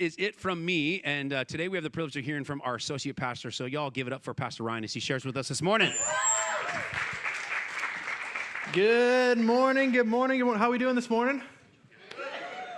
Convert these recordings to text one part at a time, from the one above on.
is it from me. And today we have the privilege of hearing from our associate pastor. So y'all give it up for Pastor Ryan as he shares with us this morning. Good morning. How are we doing this morning?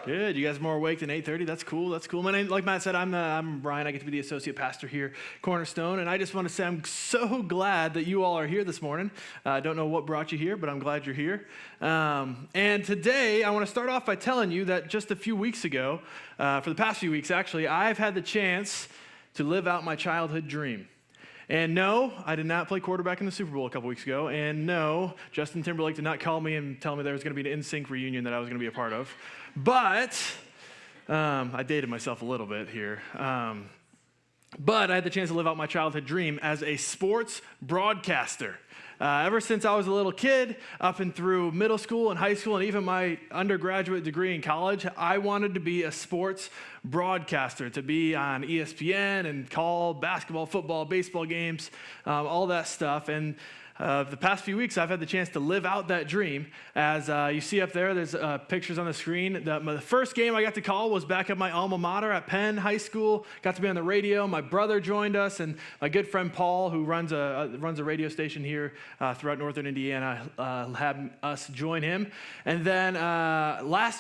Good. You guys are more awake than 8:30. That's cool. My name, like Matt said, I'm Ryan. I get to be the associate pastor here, Cornerstone, and I just want to say I'm so glad that you all are here this morning. I don't know what brought you here, but I'm glad you're here. And today, I want to start off by telling you that just a few weeks ago, for the past few weeks actually, I've had the chance to live out my childhood dream. And no, I did not play quarterback in the Super Bowl a couple weeks ago. And no, Justin Timberlake did not call me and tell me there was going to be an NSYNC reunion that I was going to be a part of. But I dated myself a little bit here. But I had the chance to live out my childhood dream as a sports broadcaster. Ever since I was a little kid, up and through middle school and high school and even my undergraduate degree in college, I wanted to be a sports broadcaster, to be on ESPN and call basketball, football, baseball games, all that stuff. And the past few weeks, I've had the chance to live out that dream. As you see up there, there's pictures on the screen. The first game I got to call was back at my alma mater at Penn High School. Got to be on the radio. My brother joined us, and my good friend Paul, who runs a radio station here throughout northern Indiana, had us join him. And then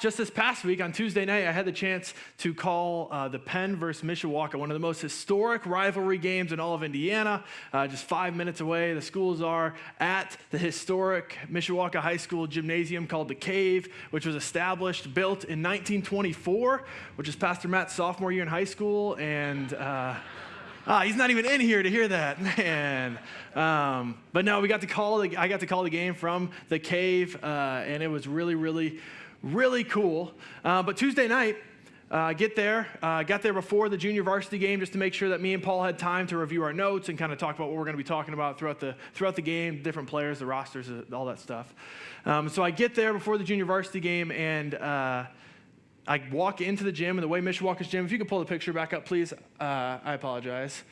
just this past week, on Tuesday night, I had the chance to call the Penn versus Mishawaka, one of the most historic rivalry games in all of Indiana. Just 5 minutes away, the schools are at the historic Mishawaka High School gymnasium called The Cave, which was built in 1924, which is Pastor Matt's sophomore year in high school, and he's not even in here to hear that, man. But no, I got to call the game from The Cave, and it was really, really, really cool. But Tuesday night, got there before the junior varsity game just to make sure that me and Paul had time to review our notes and kind of talk about what we're going to be talking about throughout the game, different players, the rosters, all that stuff. So I get there before the junior varsity game, and I walk into the gym, and the way Mishawaka's gym, if you could pull the picture back up, please. I apologize.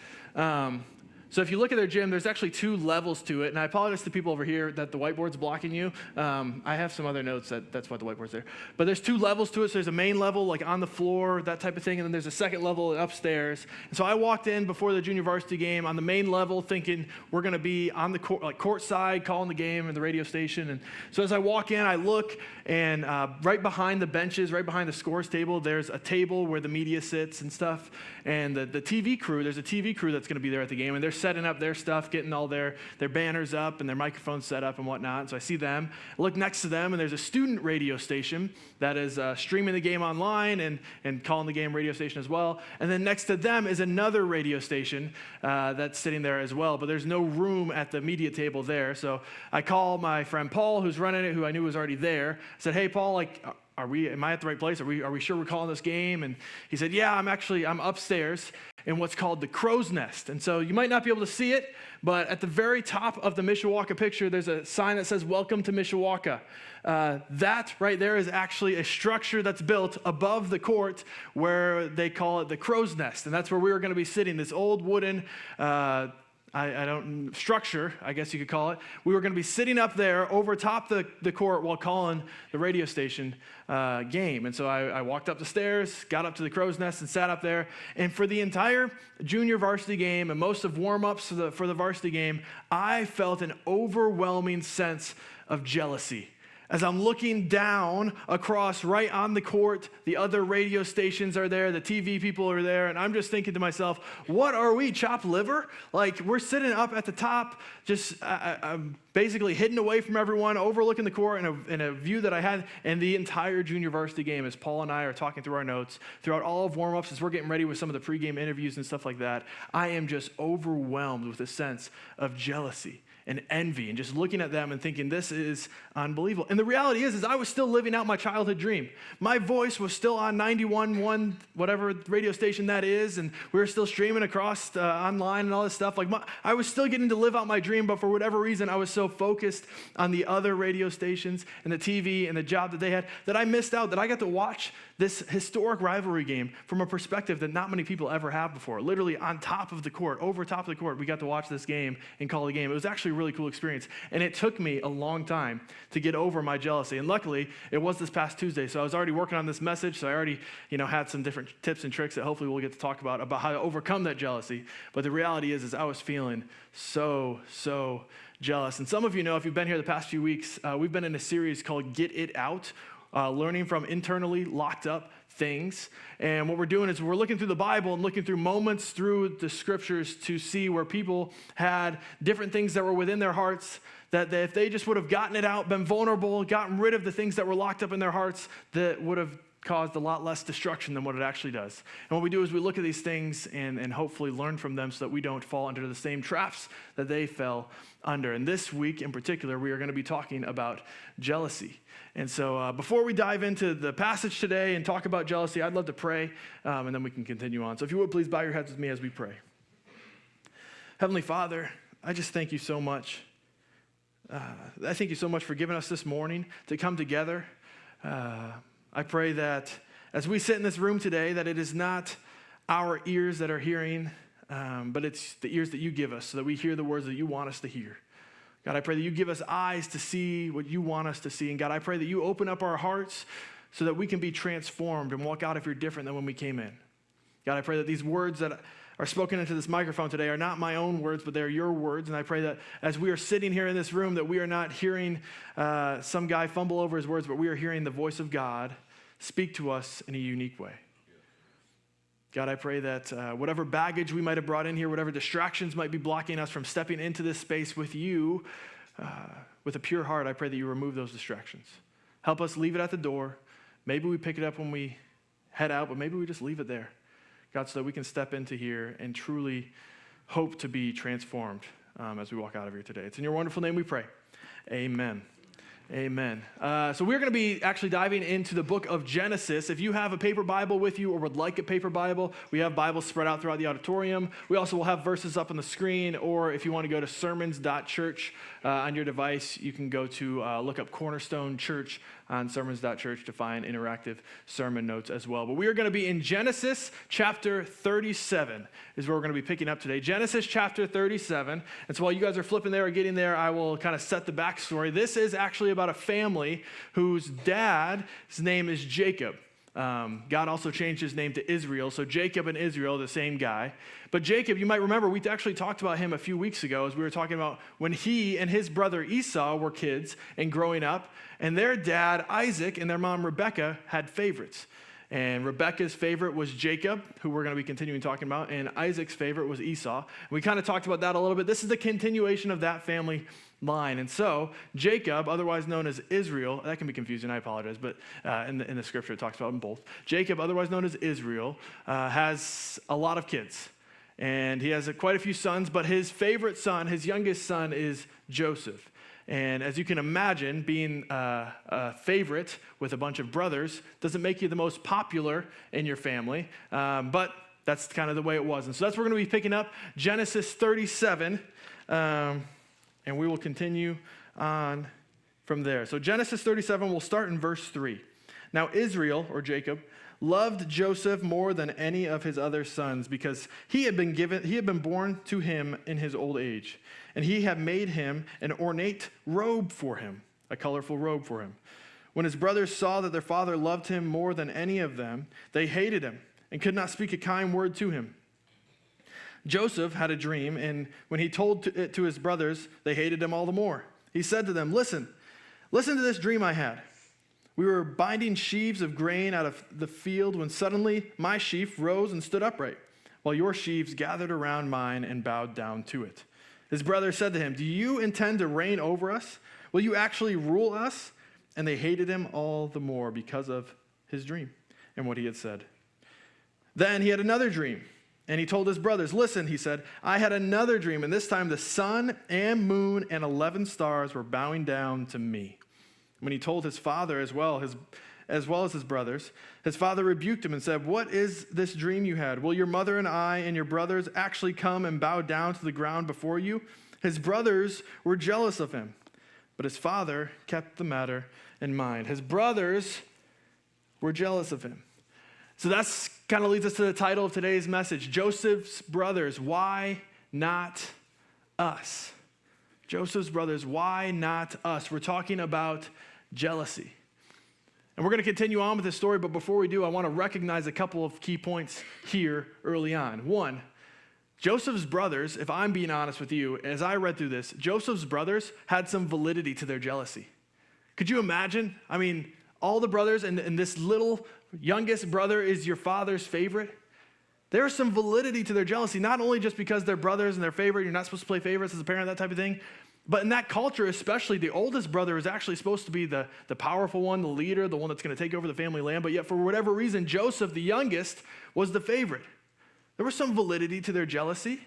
So if you look at their gym, there's actually 2 levels to it, and I apologize to people over here that the whiteboard's blocking you. I have some other notes that's why the whiteboard's there. But there's 2 levels to it, so there's a main level, like on the floor, that type of thing, and then there's a second level upstairs. And so I walked in before the junior varsity game on the main level thinking we're going to be on the court, like court side, calling the game and the radio station. And so as I walk in, I look, and right behind the benches, right behind the scores table, there's a table where the media sits and stuff. And the TV crew, there's a TV crew that's going to be there at the game, and they're setting up their stuff, getting all their banners up and their microphones set up and whatnot. And so I see them. I look next to them, and there's a student radio station that is streaming the game online and calling the game radio station as well. And then next to them is another radio station that's sitting there as well, but there's no room at the media table there. So I call my friend Paul, who's running it, who I knew was already there. I said, "Hey, Paul, am I at the right place? Are we sure we're calling this game?" And he said, "Yeah, I'm upstairs in what's called the Crow's Nest." And so you might not be able to see it, but at the very top of the Mishawaka picture, there's a sign that says, "Welcome to Mishawaka." That right there is actually a structure that's built above the court where they call it the Crow's Nest. And that's where we were going to be sitting, this old wooden structure, I guess you could call it. We were going to be sitting up there over top the court while calling the radio station game. And so I walked up the stairs, got up to the Crow's Nest, and sat up there. And for the entire junior varsity game and most of warm-ups for the varsity game, I felt an overwhelming sense of jealousy. As I'm looking down across right on the court, the other radio stations are there, the TV people are there, and I'm just thinking to myself, what are we, chopped liver? Like, we're sitting up at the top, just basically hidden away from everyone, overlooking the court in a view that I had, and the entire junior varsity game, as Paul and I are talking through our notes, throughout all of warm-ups, as we're getting ready with some of the pregame interviews and stuff like that, I am just overwhelmed with a sense of jealousy and envy, and just looking at them and thinking, this is unbelievable. And the reality is I was still living out my childhood dream. My voice was still on 91.1, whatever radio station that is, and we were still streaming across online and all this stuff. I was still getting to live out my dream, but for whatever reason, I was so focused on the other radio stations and the TV and the job that they had that I missed out, that I got to watch this historic rivalry game from a perspective that not many people ever have before. Literally on top of the court, over top of the court, we got to watch this game and call the game. It was actually really cool experience. And it took me a long time to get over my jealousy. And luckily, it was this past Tuesday. So I was already working on this message. So I already, had some different tips and tricks that hopefully we'll get to talk about how to overcome that jealousy. But the reality is I was feeling so jealous. And some of you know, if you've been here the past few weeks, we've been in a series called Get It Out, learning from internally locked up things. And what we're doing is we're looking through the Bible and looking through moments through the scriptures to see where people had different things that were within their hearts, that if they just would have gotten it out, been vulnerable, gotten rid of the things that were locked up in their hearts, that would have caused a lot less destruction than what it actually does. And what we do is we look at these things and hopefully learn from them so that we don't fall under the same traps that they fell under. And this week in particular, we are going to be talking about jealousy. And so before we dive into the passage today and talk about jealousy, I'd love to pray, and then we can continue on. So if you would, please bow your heads with me as we pray. Heavenly Father, I just thank you so much. I thank you so much for giving us this morning to come together. I pray that as we sit in this room today, that it is not our ears that are hearing, but it's the ears that you give us so that we hear the words that you want us to hear. God, I pray that you give us eyes to see what you want us to see. And God, I pray that you open up our hearts so that we can be transformed and walk out if you're different than when we came in. God, I pray that these words that are spoken into this microphone today are not my own words, but they're your words. And I pray that as we are sitting here in this room, that we are not hearing some guy fumble over his words, but we are hearing the voice of God speak to us in a unique way. God, I pray that whatever baggage we might have brought in here, whatever distractions might be blocking us from stepping into this space with you, with a pure heart, I pray that you remove those distractions. Help us leave it at the door. Maybe we pick it up when we head out, but maybe we just leave it there. God, so that we can step into here and truly hope to be transformed as we walk out of here today. It's in your wonderful name we pray. Amen. Amen. So we're going to be actually diving into the book of Genesis. If you have a paper Bible with you or would like a paper Bible, we have Bibles spread out throughout the auditorium. We also will have verses up on the screen, or if you want to go to sermons.church on your device, you can go to look up Cornerstone Church on sermons.church to find interactive sermon notes as well. But we are going to be in Genesis chapter 37 is where we're going to be picking up today. Genesis chapter 37. And so while you guys are flipping there or getting there, I will kind of set the backstory. This is actually about a family whose dad's name is Jacob. God also changed his name to Israel. So Jacob and Israel, the same guy. But Jacob, you might remember, we actually talked about him a few weeks ago as we were talking about when he and his brother Esau were kids and growing up. And their dad, Isaac, and their mom, Rebekah, had favorites. And Rebekah's favorite was Jacob, who we're going to be continuing talking about. And Isaac's favorite was Esau. We kind of talked about that a little bit. This is the continuation of that family line. And so Jacob, otherwise known as Israel, that can be confusing, I apologize, but in the scripture it talks about them both. Jacob, otherwise known as Israel, has a lot of kids. And he has quite a few sons, but his favorite son, his youngest son, is Joseph. And as you can imagine, being a favorite with a bunch of brothers doesn't make you the most popular in your family, but that's kind of the way it was. And so that's where we're going to be picking up Genesis 37, and we will continue on from there. So Genesis 37, we'll start in verse 3. Now Israel, or Jacob, loved Joseph more than any of his other sons because he had been born to him in his old age, and he had made him an ornate robe for him, a colorful robe for him. When his brothers saw that their father loved him more than any of them, they hated him and could not speak a kind word to him. Joseph had a dream, and when he told it to his brothers, they hated him all the more. He said to them, Listen to this dream I had. We were binding sheaves of grain out of the field when suddenly my sheaf rose and stood upright, while your sheaves gathered around mine and bowed down to it. His brother said to him, Do you intend to reign over us? Will you actually rule us? And they hated him all the more because of his dream and what he had said. Then he had another dream, and he told his brothers, Listen, he said, I had another dream, and this time the sun and moon and 11 stars were bowing down to me. When he told his father as well as his brothers, his father rebuked him and said, What is this dream you had? Will your mother and I and your brothers actually come and bow down to the ground before you? His brothers were jealous of him, but his father kept the matter in mind. His brothers were jealous of him. So that's kind of leads us to the title of today's message, Joseph's brothers. Why not us? Joseph's brothers, why not us? We're talking about jealousy. And we're going to continue on with this story, but before we do, I want to recognize a couple of key points here early on. One, Joseph's brothers, if I'm being honest with you, as I read through this, Joseph's brothers had some validity to their jealousy. Could you imagine? I mean, all the brothers, and this little youngest brother is your father's favorite. There's some validity to their jealousy, not only just because they're brothers and they're favorite, you're not supposed to play favorites as a parent, that type of thing, but in that culture especially, the oldest brother is actually supposed to be the powerful one, the leader, the one that's going to take over the family land, but yet for whatever reason, Joseph, the youngest, was the favorite. There was some validity to their jealousy.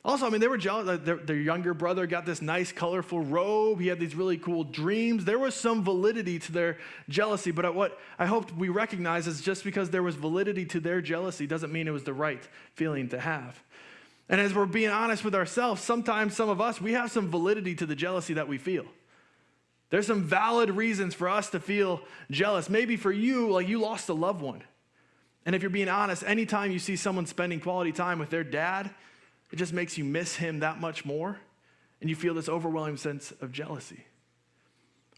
Also, I mean, they were jealous. Their younger brother got this nice, colorful robe. He had these really cool dreams. There was some validity to their jealousy, but what I hope we recognize is just because there was validity to their jealousy doesn't mean it was the right feeling to have. And as we're being honest with ourselves, sometimes some of us, we have some validity to the jealousy that we feel. There's some valid reasons for us to feel jealous. Maybe for you, like you lost a loved one. And if you're being honest, anytime you see someone spending quality time with their dad, it just makes you miss him that much more, and you feel this overwhelming sense of jealousy.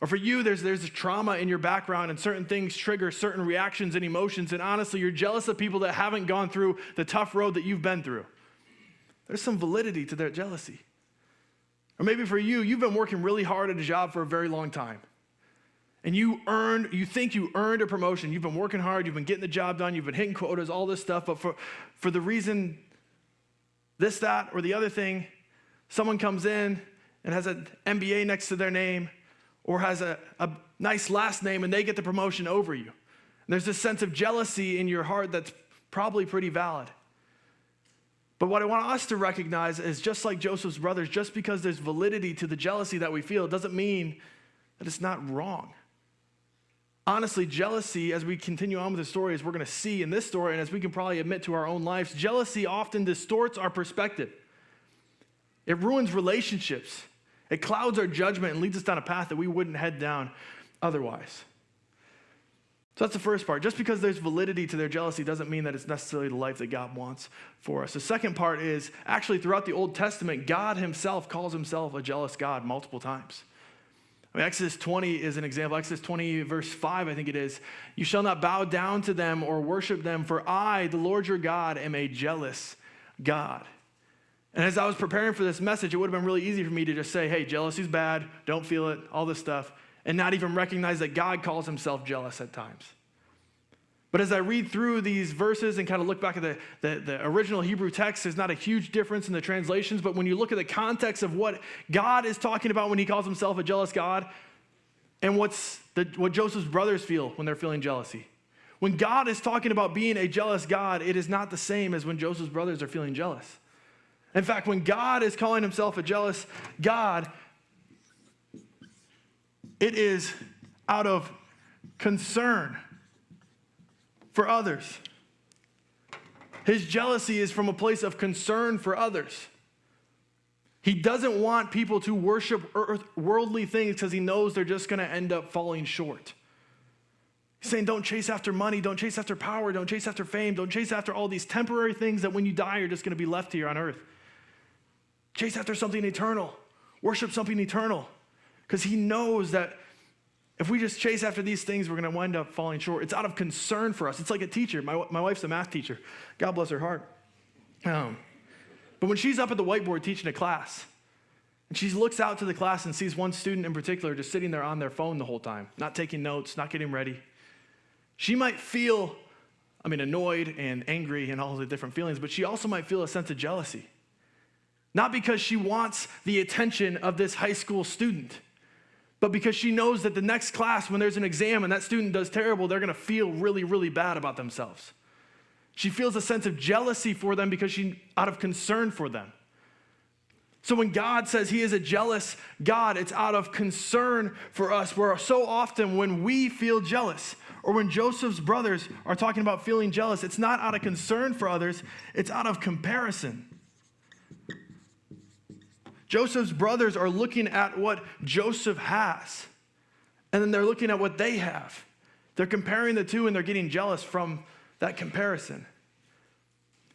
Or for you, there's a trauma in your background, and certain things trigger certain reactions and emotions, and honestly, you're jealous of people that haven't gone through the tough road that you've been through. There's some validity to their jealousy. Or maybe for you, you've been working really hard at a job for a very long time. And you think you earned a promotion. You've been working hard, you've been getting the job done, you've been hitting quotas, all this stuff, but for the reason this, that, or the other thing, someone comes in and has an MBA next to their name or has a nice last name and they get the promotion over you. And there's this sense of jealousy in your heart that's probably pretty valid. But what I want us to recognize is just like Joseph's brothers, just because there's validity to the jealousy that we feel, it doesn't mean that it's not wrong. Honestly, jealousy, as we continue on with the story, as we're going to see in this story, and as we can probably admit to our own lives, jealousy often distorts our perspective. It ruins relationships. It clouds our judgment and leads us down a path that we wouldn't head down otherwise. So that's the first part. Just because there's validity to their jealousy doesn't mean that it's necessarily the life that God wants for us. The second part is, actually throughout the Old Testament, God himself calls himself a jealous God multiple times. I mean, Exodus 20 is an example. Exodus 20, verse 5, I think it is. You shall not bow down to them or worship them, for I, the Lord your God, am a jealous God. And as I was preparing for this message, it would have been really easy for me to just say, hey, jealousy's bad, don't feel it, all this stuff, and not even recognize that God calls himself jealous at times. But as I read through these verses and kind of look back at the original Hebrew text, there's not a huge difference in the translations, but when you look at the context of what God is talking about when he calls himself a jealous God, and what Joseph's brothers feel when they're feeling jealousy. When God is talking about being a jealous God, it is not the same as when Joseph's brothers are feeling jealous. In fact, when God is calling himself a jealous God, it is out of concern for others. His jealousy is from a place of concern for others. He doesn't want people to worship worldly things because he knows they're just going to end up falling short. He's saying, don't chase after money, don't chase after power, don't chase after fame, don't chase after all these temporary things that when you die, you're just going to be left here on earth. Chase after something eternal. Worship something eternal. Because he knows that if we just chase after these things, we're going to wind up falling short. It's out of concern for us. It's like a teacher. My wife's a math teacher. God bless her heart. But when she's up at the whiteboard teaching a class, and she looks out to the class and sees one student in particular just sitting there on their phone the whole time, not taking notes, not getting ready, she might feel, annoyed and angry and all the different feelings, but she also might feel a sense of jealousy. Not because she wants the attention of this high school student, but because she knows that the next class, when there's an exam and that student does terrible, they're going to feel really, really bad about themselves. She feels a sense of jealousy for them because she's out of concern for them. So when God says he is a jealous God, it's out of concern for us. Where so often when we feel jealous, or when Joseph's brothers are talking about feeling jealous, it's not out of concern for others, it's out of comparison. Joseph's brothers are looking at what Joseph has, and then they're looking at what they have. They're comparing the two, and they're getting jealous from that comparison.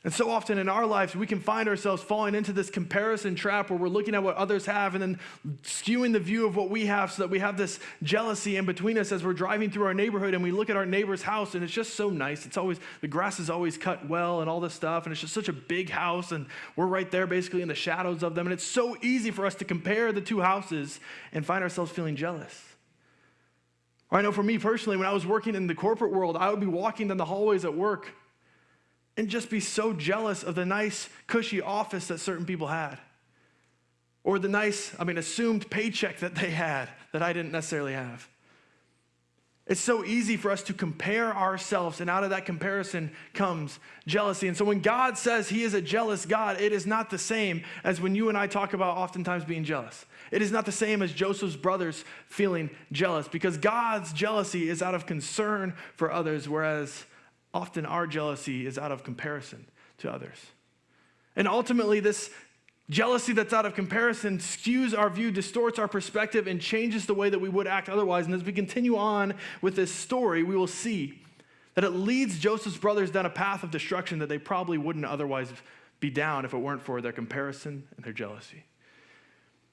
And so often in our lives, we can find ourselves falling into this comparison trap where we're looking at what others have and then skewing the view of what we have so that we have this jealousy in between us as we're driving through our neighborhood and we look at our neighbor's house and it's just so nice. It's always, the grass is always cut well and all this stuff, and it's just such a big house and we're right there basically in the shadows of them. And it's so easy for us to compare the two houses and find ourselves feeling jealous. I know for me personally, when I was working in the corporate world, I would be walking down the hallways at work and just be so jealous of the nice, cushy office that certain people had. Or the nice, assumed paycheck that they had that I didn't necessarily have. It's so easy for us to compare ourselves, and out of that comparison comes jealousy. And so when God says he is a jealous God, it is not the same as when you and I talk about oftentimes being jealous. It is not the same as Joseph's brothers feeling jealous, because God's jealousy is out of concern for others, whereas often our jealousy is out of comparison to others. And ultimately, this jealousy that's out of comparison skews our view, distorts our perspective, and changes the way that we would act otherwise. And as we continue on with this story, we will see that it leads Joseph's brothers down a path of destruction that they probably wouldn't otherwise be down if it weren't for their comparison and their jealousy.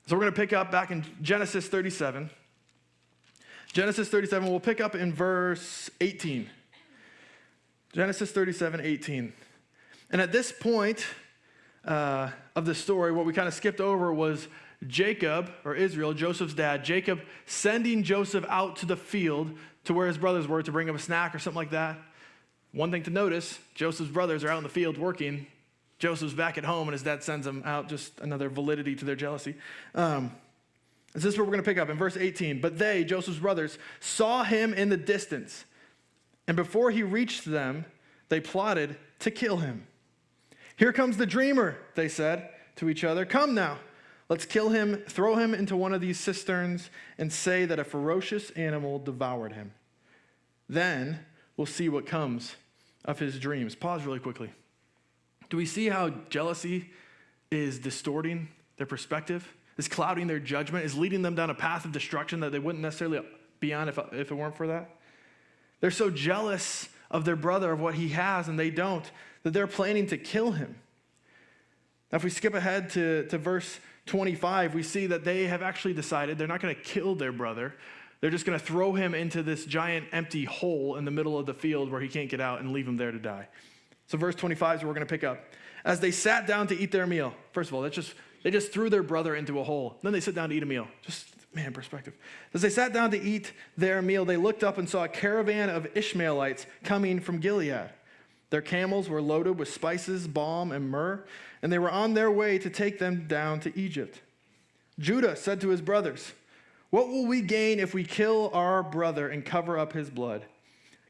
So we're going to pick up back in Genesis 37. Genesis 37, we'll pick up in verse 18. Genesis 37:18. And at this point of the story, what we kind of skipped over was Jacob, or Israel, Joseph's dad, Jacob sending Joseph out to the field to where his brothers were to bring him a snack or something like that. One thing to notice, Joseph's brothers are out in the field working. Joseph's back at home and his dad sends him out, just another validity to their jealousy. This is where we're going to pick up in verse 18. But they, Joseph's brothers, saw him in the distance. And before he reached them, they plotted to kill him. Here comes the dreamer, they said to each other. Come now, let's kill him, throw him into one of these cisterns, and say that a ferocious animal devoured him. Then we'll see what comes of his dreams. Pause really quickly. Do we see how jealousy is distorting their perspective, is clouding their judgment, is leading them down a path of destruction that they wouldn't necessarily be on if it weren't for that? They're so jealous of their brother, of what he has, and they don't, that they're planning to kill him. Now, if we skip ahead to verse 25, we see that they have actually decided they're not going to kill their brother. They're just going to throw him into this giant empty hole in the middle of the field where he can't get out and leave him there to die. So verse 25 is where we're going to pick up. As they sat down to eat their meal, first of all, they just threw their brother into a hole. Then they sit down to eat a meal. Perspective. As they sat down to eat their meal, they looked up and saw a caravan of Ishmaelites coming from Gilead. Their camels were loaded with spices, balm, and myrrh, and they were on their way to take them down to Egypt. Judah said to his brothers, "What will we gain if we kill our brother and cover up his blood?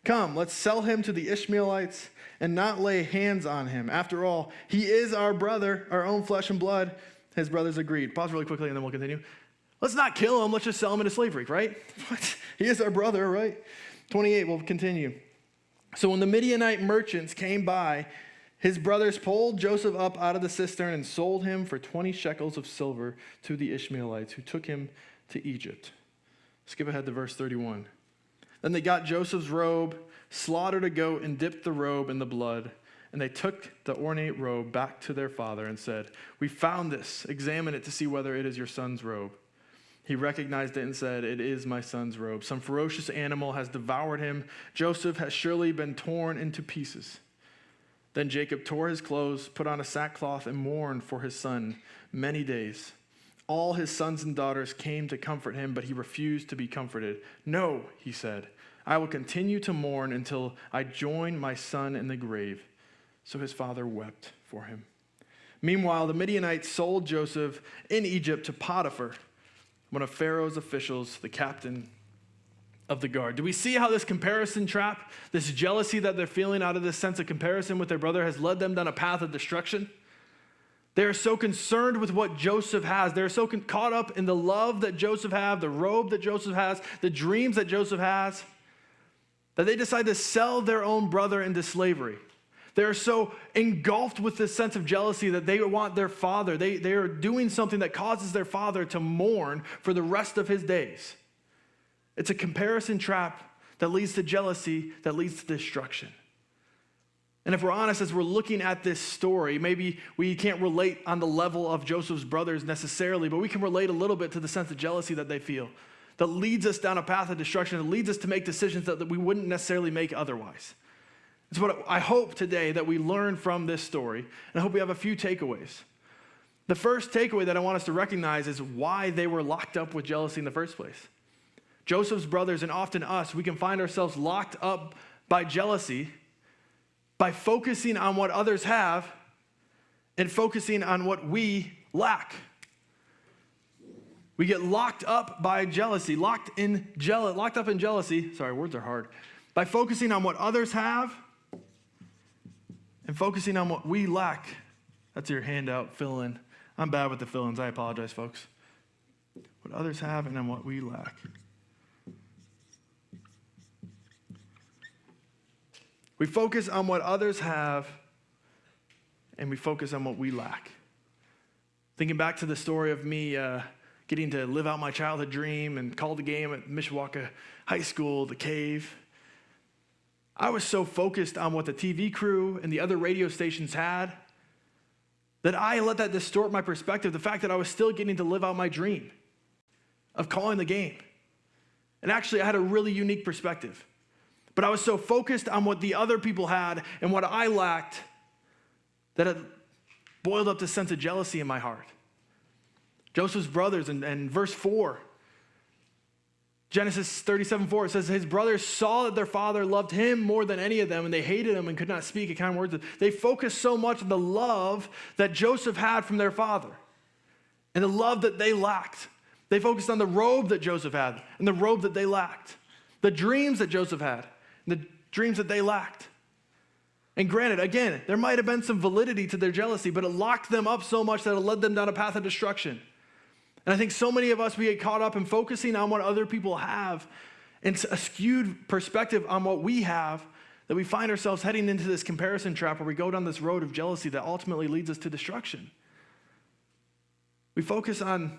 Come, let's sell him to the Ishmaelites and not lay hands on him. After all, he is our brother, our own flesh and blood." His brothers agreed. Pause really quickly and then we'll continue. Let's not kill him. Let's just sell him into slavery, right? What? He is our brother, right? 28, we'll continue. So when the Midianite merchants came by, his brothers pulled Joseph up out of the cistern and sold him for 20 shekels of silver to the Ishmaelites, who took him to Egypt. Skip ahead to verse 31. Then they got Joseph's robe, slaughtered a goat, and dipped the robe in the blood. And they took the ornate robe back to their father and said, "We found this. Examine it to see whether it is your son's robe." He recognized it and said, "It is my son's robe. Some ferocious animal has devoured him. Joseph has surely been torn into pieces." Then Jacob tore his clothes, put on a sackcloth, and mourned for his son many days. All his sons and daughters came to comfort him, but he refused to be comforted. "No," he said, "I will continue to mourn until I join my son in the grave." So his father wept for him. Meanwhile, the Midianites sold Joseph in Egypt to Potiphar, one of Pharaoh's officials, the captain of the guard. Do we see how this comparison trap, this jealousy that they're feeling out of this sense of comparison with their brother, has led them down a path of destruction? They are so concerned with what Joseph has. They're so caught up in the love that Joseph has, the robe that Joseph has, the dreams that Joseph has, that they decide to sell their own brother into slavery. They are so engulfed with this sense of jealousy that they want their father. They are doing something that causes their father to mourn for the rest of his days. It's a comparison trap that leads to jealousy, that leads to destruction. And if we're honest, as we're looking at this story, maybe we can't relate on the level of Joseph's brothers necessarily, but we can relate a little bit to the sense of jealousy that they feel, that leads us down a path of destruction, that leads us to make decisions that we wouldn't necessarily make otherwise. It's what I hope today that we learn from this story, and I hope we have a few takeaways. The first takeaway that I want us to recognize is why they were locked up with jealousy in the first place. Joseph's brothers, and often us, we can find ourselves locked up by jealousy by focusing on what others have and focusing on what we lack. We get locked up by jealousy, locked up in jealousy. Sorry, words are hard. By focusing on what others have and focusing on what we lack. That's your handout, fill in. I'm bad with the fill-ins. I apologize, folks. What others have and then what we lack. We focus on what others have, and we focus on what we lack. Thinking back to the story of me getting to live out my childhood dream and call the game at Mishawaka High School, the Cave. I was so focused on what the TV crew and the other radio stations had that I let that distort my perspective, the fact that I was still getting to live out my dream of calling the game. And actually, I had a really unique perspective. But I was so focused on what the other people had and what I lacked that it boiled up this sense of jealousy in my heart. Joseph's brothers, and verse 4, Genesis 37:4, it says, his brothers saw that their father loved him more than any of them, and they hated him and could not speak a kind words. They focused so much on the love that Joseph had from their father and the love that they lacked. They focused on the robe that Joseph had and the robe that they lacked, the dreams that Joseph had and the dreams that they lacked. And granted, again, there might have been some validity to their jealousy, but it locked them up so much that it led them down a path of destruction. And I think so many of us, we get caught up in focusing on what other people have and a skewed perspective on what we have, that we find ourselves heading into this comparison trap where we go down this road of jealousy that ultimately leads us to destruction. We focus on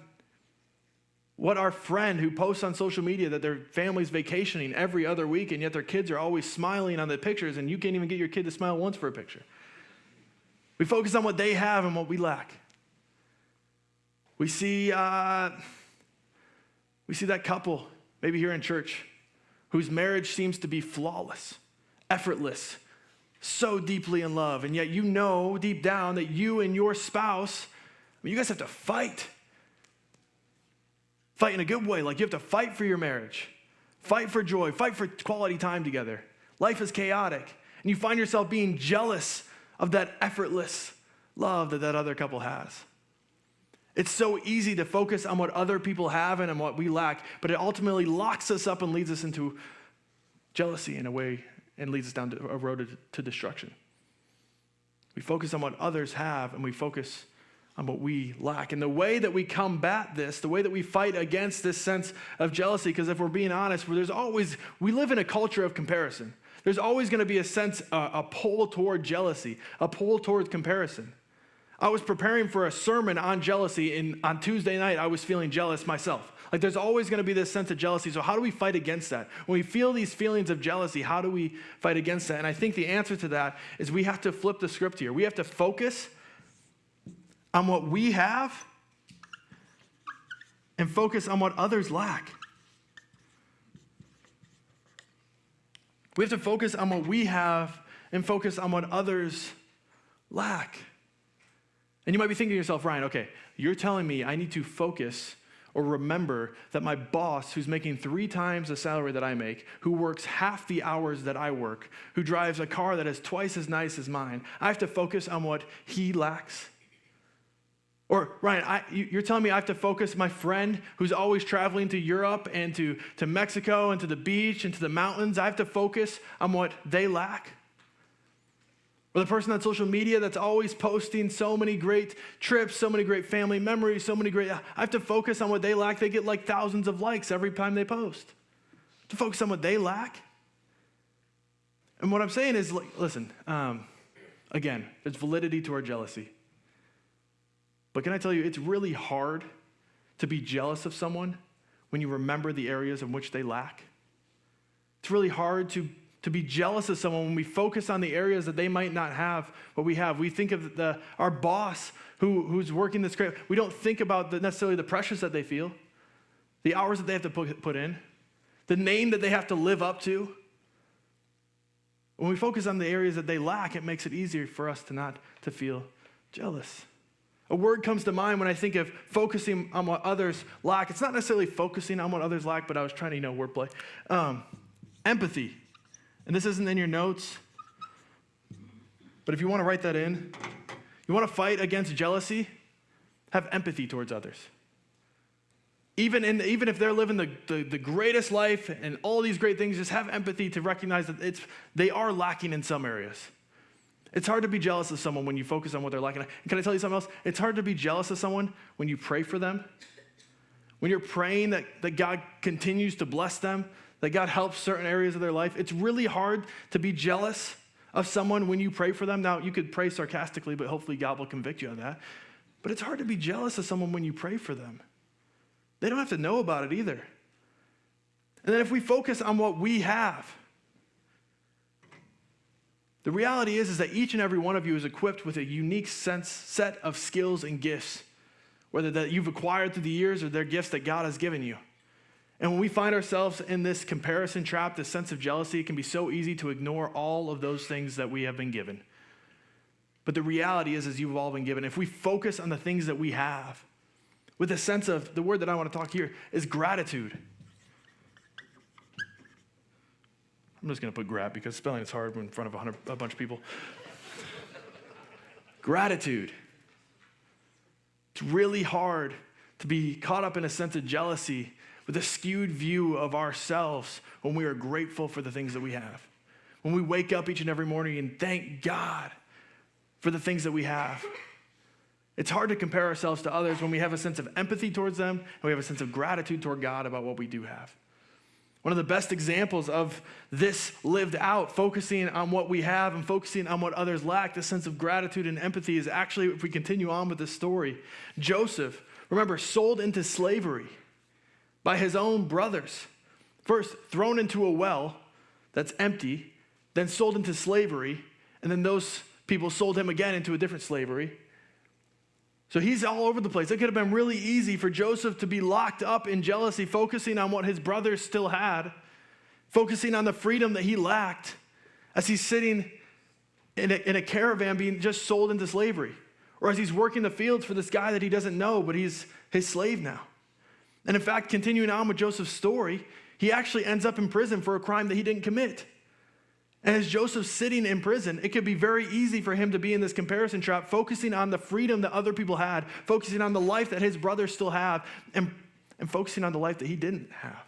what our friend who posts on social media that their family's vacationing every other week, and yet their kids are always smiling on the pictures, and you can't even get your kid to smile once for a picture. We focus on what they have and what we lack. We see that couple, maybe here in church, whose marriage seems to be flawless, effortless, so deeply in love, and yet you know deep down that you and your spouse, you guys have to fight. Fight in a good way, like you have to fight for your marriage, fight for joy, fight for quality time together. Life is chaotic, and you find yourself being jealous of that effortless love that other couple has. It's so easy to focus on what other people have and on what we lack, but it ultimately locks us up and leads us into jealousy in a way and leads us down a road to destruction. We focus on what others have and we focus on what we lack. And the way that we combat this, the way that we fight against this sense of jealousy, because if we're being honest, we live in a culture of comparison. There's always going to be a sense, a pull toward jealousy, a pull toward comparison. I was preparing for a sermon on jealousy, and on Tuesday night, I was feeling jealous myself. Like there's always going to be this sense of jealousy. So how do we fight against that? When we feel these feelings of jealousy, how do we fight against that? And I think the answer to that is we have to flip the script here. We have to focus on what we have and focus on what others lack. We have to focus on what we have and focus on what others lack. And you might be thinking to yourself, Ryan, okay, you're telling me I need to focus or remember that my boss, who's making 3 times the salary that I make, who works half the hours that I work, who drives a car that is twice as nice as mine, I have to focus on what he lacks? Or, Ryan, you're telling me I have to focus my friend who's always traveling to Europe and to Mexico and to the beach and to the mountains, I have to focus on what they lack? Or the person on social media that's always posting so many great trips, so many great family memories, I have to focus on what they lack. They get like thousands of likes every time they post. To focus on what they lack. And what I'm saying is, listen, again, there's validity to our jealousy. But can I tell you, it's really hard to be jealous of someone when you remember the areas in which they lack. It's really hard to to be jealous of someone when we focus on the areas that they might not have what we have. We think of our boss who's working this great. We don't think about necessarily the pressures that they feel, the hours that they have to put in, the name that they have to live up to. When we focus on the areas that they lack, it makes it easier for us to feel jealous. A word comes to mind when I think of focusing on what others lack. It's not necessarily focusing on what others lack, but I was trying to, wordplay. Empathy. And this isn't in your notes, but if you want to write that in, you want to fight against jealousy, have empathy towards others. Even if they're living the greatest life and all these great things, just have empathy to recognize that they are lacking in some areas. It's hard to be jealous of someone when you focus on what they're lacking. Can I tell you something else? It's hard to be jealous of someone when you pray for them. When you're praying that God continues to bless them, that God helps certain areas of their life. It's really hard to be jealous of someone when you pray for them. Now, you could pray sarcastically, but hopefully God will convict you of that. But it's hard to be jealous of someone when you pray for them. They don't have to know about it either. And then if we focus on what we have, the reality is that each and every one of you is equipped with a unique set of skills and gifts, whether that you've acquired through the years or they're gifts that God has given you. And when we find ourselves in this comparison trap, this sense of jealousy, it can be so easy to ignore all of those things that we have been given. But the reality is you've all been given. If we focus on the things that we have, with a sense of, the word that I want to talk here is gratitude. I'm just going to put grat because spelling is hard in front of a bunch of people. Gratitude. It's really hard to be caught up in a sense of jealousy with a skewed view of ourselves when we are grateful for the things that we have. When we wake up each and every morning and thank God for the things that we have. It's hard to compare ourselves to others when we have a sense of empathy towards them and we have a sense of gratitude toward God about what we do have. One of the best examples of this lived out, focusing on what we have and focusing on what others lack, the sense of gratitude and empathy is actually, if we continue on with this story, Joseph, remember, sold into slavery by his own brothers. First, thrown into a well that's empty, then sold into slavery, and then those people sold him again into a different slavery. So he's all over the place. It could have been really easy for Joseph to be locked up in jealousy, focusing on what his brothers still had, focusing on the freedom that he lacked as he's sitting in a caravan being just sold into slavery, or as he's working the fields for this guy that he doesn't know, but he's his slave now. And in fact, continuing on with Joseph's story, he actually ends up in prison for a crime that he didn't commit. And as Joseph's sitting in prison, it could be very easy for him to be in this comparison trap, focusing on the freedom that other people had, focusing on the life that his brothers still have, and focusing on the life that he didn't have.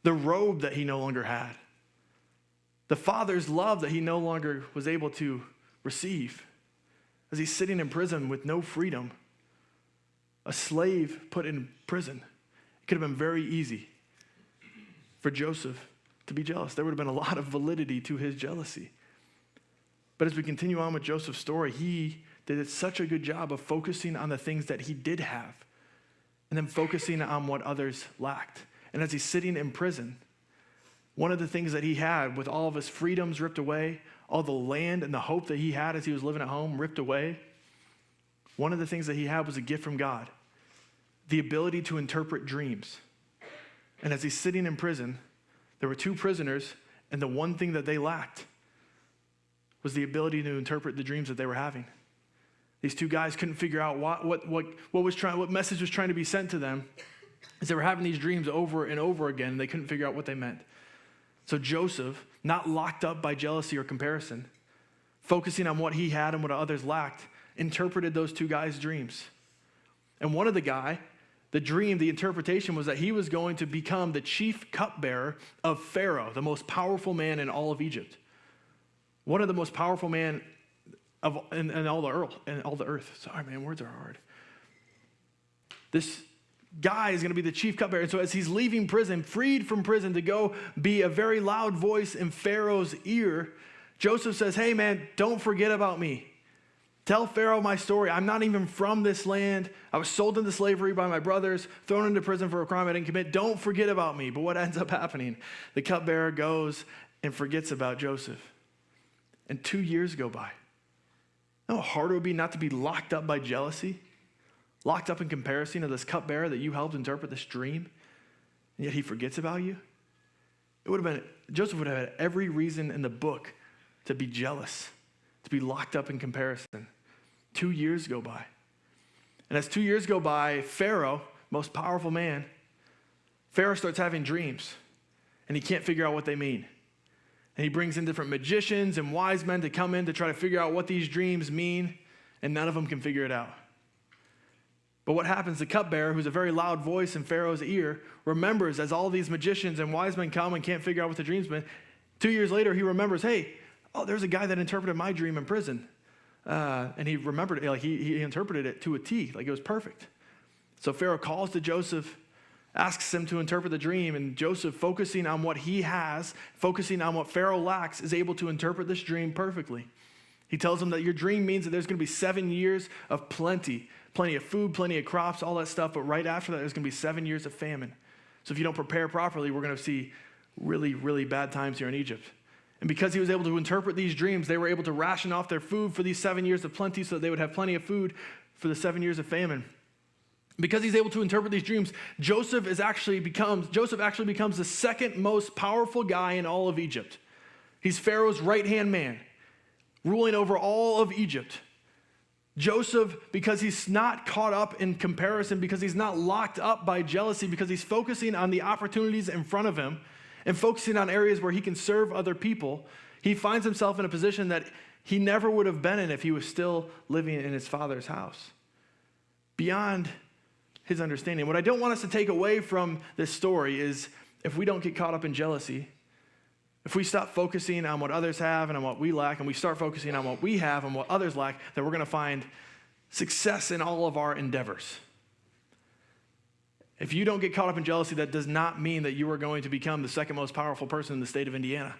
The robe that he no longer had. The father's love that he no longer was able to receive. As he's sitting in prison with no freedom, a slave put in prison. It could have been very easy for Joseph to be jealous. There would have been a lot of validity to his jealousy. But as we continue on with Joseph's story, he did such a good job of focusing on the things that he did have and then focusing on what others lacked. And as he's sitting in prison, one of the things that he had with all of his freedoms ripped away, all the land and the hope that he had as he was living at home ripped away, one of the things that he had was a gift from God, the ability to interpret dreams. And as he's sitting in prison, there were two prisoners, and the one thing that they lacked was the ability to interpret the dreams that they were having. These two guys couldn't figure out what message was trying to be sent to them, as they were having these dreams over and over again, and they couldn't figure out what they meant. So Joseph, not locked up by jealousy or comparison, focusing on what he had and what others lacked, interpreted those two guys' dreams. And one of the dream, the interpretation was that he was going to become the chief cupbearer of Pharaoh, the most powerful man in all of Egypt. One of the most powerful men in all the earth. Sorry, man, words are hard. This guy is going to be the chief cupbearer. And so as he's leaving prison, freed from prison to go be a very loud voice in Pharaoh's ear, Joseph says, hey, man, don't forget about me. Tell Pharaoh my story. I'm not even from this land. I was sold into slavery by my brothers, thrown into prison for a crime I didn't commit. Don't forget about me. But what ends up happening? The cupbearer goes and forgets about Joseph. And 2 years go by. You know how hard it would be not to be locked up by jealousy, locked up in comparison of this cupbearer that you helped interpret this dream, and yet he forgets about you? Joseph would have had every reason in the book to be jealous, to be locked up in comparison. 2 years go by. And as 2 years go by, Pharaoh, most powerful man, Pharaoh starts having dreams, and he can't figure out what they mean. And he brings in different magicians and wise men to come in to try to figure out what these dreams mean, and none of them can figure it out. But what happens, the cupbearer, who's a very loud voice in Pharaoh's ear, remembers as all these magicians and wise men come and can't figure out what the dreams mean. 2 years later, he remembers, hey, there's a guy that interpreted my dream in prison. And he remembered it, like he interpreted it to a T, like it was perfect. So Pharaoh calls to Joseph, asks him to interpret the dream, and Joseph, focusing on what he has, focusing on what Pharaoh lacks, is able to interpret this dream perfectly. He tells him that your dream means that there's going to be 7 years of plenty of food, plenty of crops, all that stuff, but right after that, there's going to be 7 years of famine. So if you don't prepare properly, we're going to see really, really bad times here in Egypt. And because he was able to interpret these dreams, they were able to ration off their food for these 7 years of plenty so that they would have plenty of food for the 7 years of famine. Because he's able to interpret these dreams, Joseph actually becomes the second most powerful guy in all of Egypt. He's Pharaoh's right-hand man, ruling over all of Egypt. Joseph, because he's not caught up in comparison, because he's not locked up by jealousy, because he's focusing on the opportunities in front of him and focusing on areas where he can serve other people, he finds himself in a position that he never would have been in if he was still living in his father's house. Beyond his understanding. What I don't want us to take away from this story is if we don't get caught up in jealousy, if we stop focusing on what others have and on what we lack, and we start focusing on what we have and what others lack, then we're going to find success in all of our endeavors. If you don't get caught up in jealousy, that does not mean that you are going to become the second most powerful person in the state of Indiana.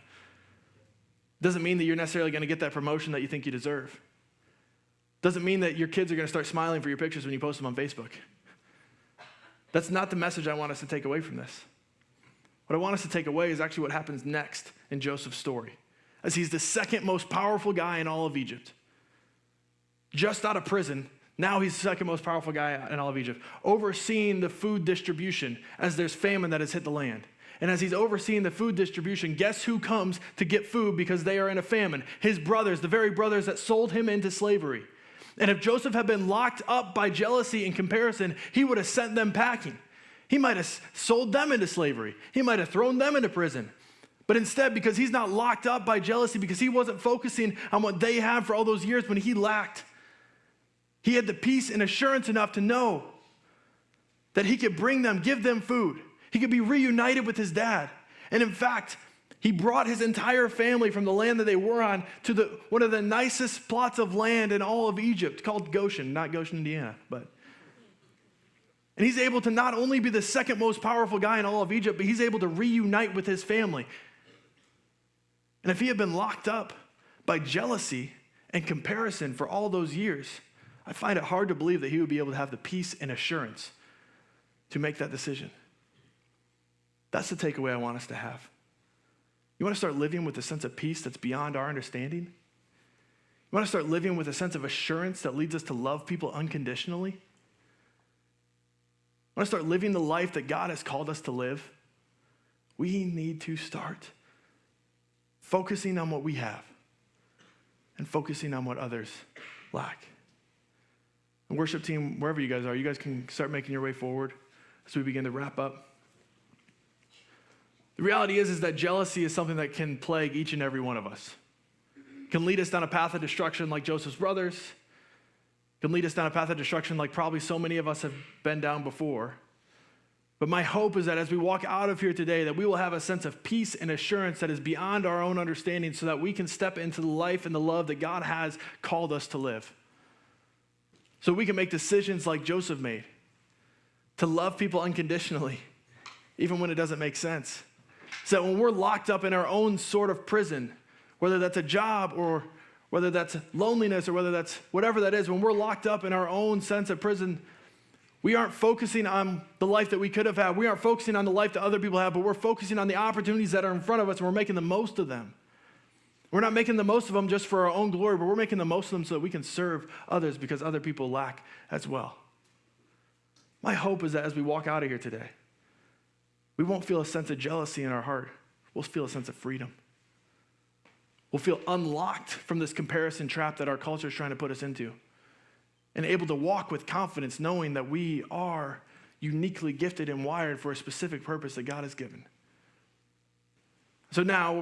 Doesn't mean that you're necessarily going to get that promotion that you think you deserve. Doesn't mean that your kids are going to start smiling for your pictures when you post them on Facebook. That's not the message I want us to take away from this. What I want us to take away is actually what happens next in Joseph's story, as he's the second most powerful guy in all of Egypt. Just out of prison, now he's the second most powerful guy in all of Egypt, overseeing the food distribution as there's famine that has hit the land. And as he's overseeing the food distribution, guess who comes to get food because they are in a famine? His brothers, the very brothers that sold him into slavery. And if Joseph had been locked up by jealousy and comparison, he would have sent them packing. He might have sold them into slavery. He might have thrown them into prison. But instead, because he's not locked up by jealousy, because he wasn't focusing on what they had for all those years when he lacked, he had the peace and assurance enough to know that he could bring them, give them food. He could be reunited with his dad. And in fact, he brought his entire family from the land that they were on to one of the nicest plots of land in all of Egypt called Goshen, not Goshen, Indiana, but. And he's able to not only be the second most powerful guy in all of Egypt, but he's able to reunite with his family. And if he had been locked up by jealousy and comparison for all those years, I find it hard to believe that he would be able to have the peace and assurance to make that decision. That's the takeaway I want us to have. You want to start living with a sense of peace that's beyond our understanding? You want to start living with a sense of assurance that leads us to love people unconditionally? You want to start living the life that God has called us to live? We need to start focusing on what we have and focusing on what others lack. And worship team, wherever you guys are, you guys can start making your way forward as we begin to wrap up. The reality is that jealousy is something that can plague each and every one of us. It can lead us down a path of destruction like Joseph's brothers. It can lead us down a path of destruction like probably so many of us have been down before. But my hope is that as we walk out of here today, that we will have a sense of peace and assurance that is beyond our own understanding so that we can step into the life and the love that God has called us to live. So we can make decisions like Joseph made, to love people unconditionally, even when it doesn't make sense. So that when we're locked up in our own sort of prison, whether that's a job or whether that's loneliness or whether that's whatever that is, when we're locked up in our own sense of prison, We aren't focusing on the life that we could have had. We aren't focusing on the life that other people have, but we're focusing on the opportunities that are in front of us, and we're making the most of them. We're not making the most of them just for our own glory, but we're making the most of them so that we can serve others because other people lack as well. My hope is that as we walk out of here today, we won't feel a sense of jealousy in our heart. We'll feel a sense of freedom. We'll feel unlocked from this comparison trap that our culture is trying to put us into, and able to walk with confidence knowing that we are uniquely gifted and wired for a specific purpose that God has given. So now, what we're